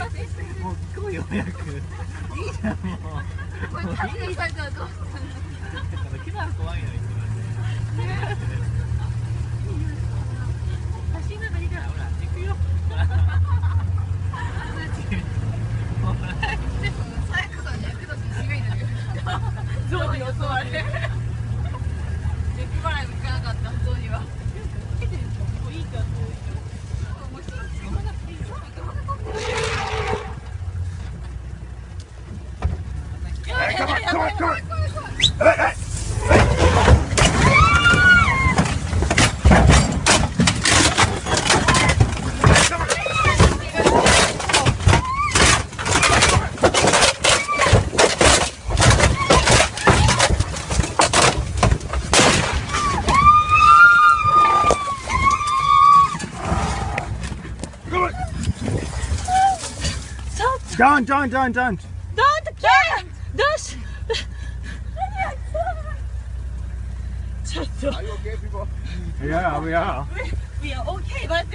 もう聞こうよ早く。いいじゃんもう。これキャッチされたらどうするの？キャラ怖いの一番ね。写真なんかいいからほら行くよ。最後の役だと地味だよ。ゾウに襲われ。ネック払いもいかなかったゾウには。いいか面白い。飲まなくていいよ。Don't. Don't kill! Don't! Are you okay, people? Yeah, we are. We are okay, but